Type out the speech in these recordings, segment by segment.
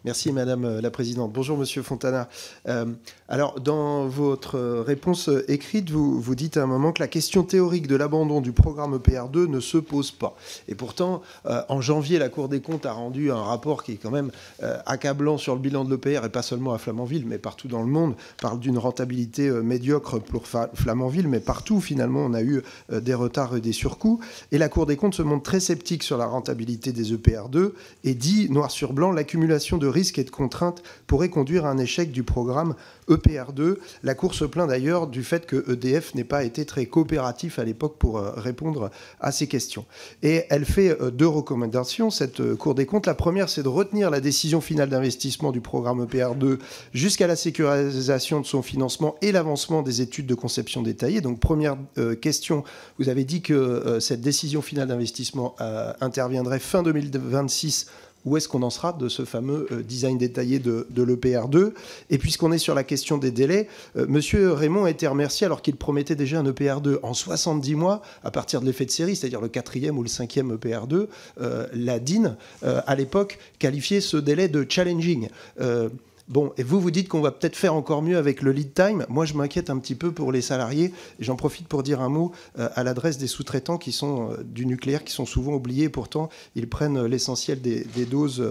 Merci Madame la Présidente. Bonjour Monsieur Fontana. Alors dans votre réponse écrite, vous dites à un moment que la question théorique de l'abandon du programme EPR2 ne se pose pas. Et pourtant, en janvier, la Cour des comptes a rendu un rapport qui est quand même accablant sur le bilan de l'EPR, et pas seulement à Flamanville, mais partout dans le monde, parle d'une rentabilité médiocre pour Flamanville, mais partout finalement on a eu des retards et des surcoûts. Et la Cour des comptes se montre très sceptique sur la rentabilité des EPR2 et dit, noir sur blanc, l'accumulation de risques et de contraintes pourrait conduire à un échec du programme EPR2. La Cour se plaint d'ailleurs du fait que EDF n'ait pas été très coopératif à l'époque pour répondre à ces questions. Et elle fait deux recommandations, cette Cour des comptes. La première, c'est de retenir la décision finale d'investissement du programme EPR2 jusqu'à la sécurisation de son financement et l'avancement des études de conception détaillée. Donc première question, vous avez dit que cette décision finale d'investissement interviendrait fin 2026. Où est-ce qu'on en sera de ce fameux design détaillé de l'EPR2? Et puisqu'on est sur la question des délais, Monsieur Raymond a été remercié alors qu'il promettait déjà un EPR2 en 70 mois à partir de l'effet de série, c'est-à-dire le 4e ou le 5e EPR2. La DIN, à l'époque, qualifiait ce délai de challenging. Bon, et vous dites qu'on va peut-être faire encore mieux avec le lead time. Moi, je m'inquiète un petit peu pour les salariés. Et j'en profite pour dire un mot à l'adresse des sous-traitants qui sont du nucléaire, qui sont souvent oubliés. Pourtant, ils prennent l'essentiel des doses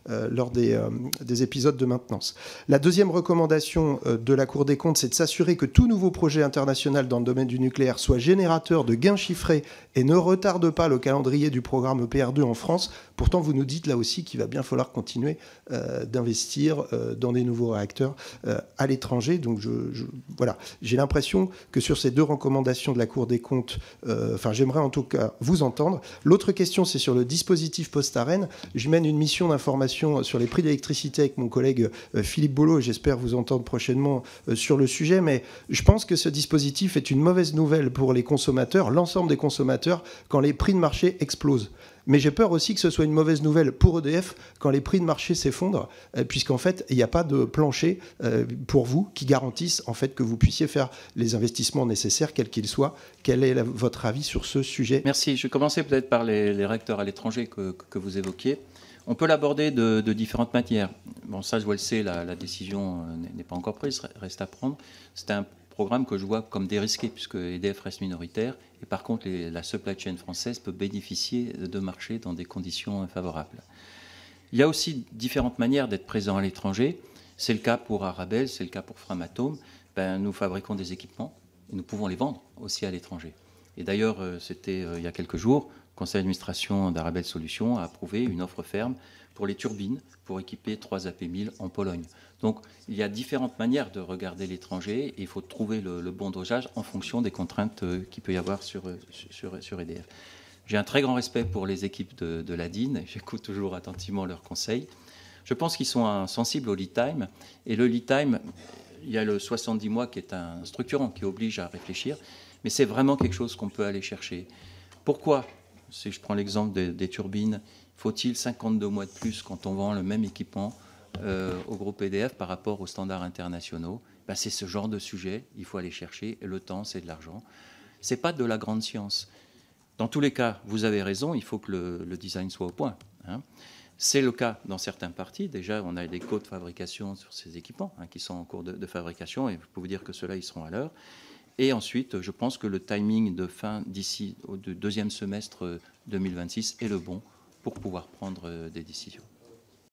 lors des épisodes de maintenance. La deuxième recommandation de la Cour des comptes, c'est de s'assurer que tout nouveau projet international dans le domaine du nucléaire soit générateur de gains chiffrés et ne retarde pas le calendrier du programme EPR2 en France. Pourtant, vous nous dites là aussi qu'il va bien falloir continuer d'investir dans des nouveaux réacteurs à l'étranger. Donc voilà, j'ai l'impression que sur ces deux recommandations de la Cour des comptes, j'aimerais en tout cas vous entendre. L'autre question, c'est sur le dispositif post-ARENH. Je mène une mission d'information sur les prix d'électricité avec mon collègue Philippe Bollot, et j'espère vous entendre prochainement sur le sujet. Mais je pense que ce dispositif est une mauvaise nouvelle pour les consommateurs, l'ensemble des consommateurs, quand les prix de marché explosent. Mais j'ai peur aussi que ce soit une mauvaise nouvelle pour EDF quand les prix de marché s'effondrent, puisqu'en fait, il n'y a pas de plancher pour vous qui garantisse en fait que vous puissiez faire les investissements nécessaires, quels qu'ils soient. Quel est votre avis sur ce sujet? Merci. Je vais commencer peut-être par les réacteurs à l'étranger que vous évoquiez. On peut l'aborder de différentes manières. Bon, ça, je le sais, la décision n'est pas encore prise, reste à prendre. C'est un programme que je vois comme dérisqué, puisque EDF reste minoritaire, et par contre, la supply chain française peut bénéficier de marchés dans des conditions favorables. Il y a aussi différentes manières d'être présent à l'étranger. C'est le cas pour Arabelle, c'est le cas pour Framatome. Nous fabriquons des équipements, et nous pouvons les vendre aussi à l'étranger. Et d'ailleurs, c'était il y a quelques jours, le conseil d'administration d'Arabelle Solutions a approuvé une offre ferme pour les turbines, pour équiper 3 AP1000 en Pologne. Donc, il y a différentes manières de regarder l'étranger et il faut trouver le bon dosage en fonction des contraintes qu'il peut y avoir sur EDF. J'ai un très grand respect pour les équipes de la DIN. J'écoute toujours attentivement leurs conseils. Je pense qu'ils sont sensibles au lead time. Et le lead time, il y a le 70 mois qui est un structurant qui oblige à réfléchir. Mais c'est vraiment quelque chose qu'on peut aller chercher. Pourquoi, si je prends l'exemple des turbines, faut-il 52 mois de plus quand on vend le même équipement au groupe EDF par rapport aux standards internationaux? C'est ce genre de sujet, il faut aller chercher, et le temps, c'est de l'argent. Ce n'est pas de la grande science. Dans tous les cas, vous avez raison, il faut que le design soit au point. C'est le cas dans certaines parties. Déjà, on a des codes de fabrication sur ces équipements qui sont en cours de fabrication, et je peux vous dire que ceux-là, ils seront à l'heure. Et ensuite, je pense que le timing de fin d'ici au deuxième semestre 2026 est le bon pour pouvoir prendre des décisions.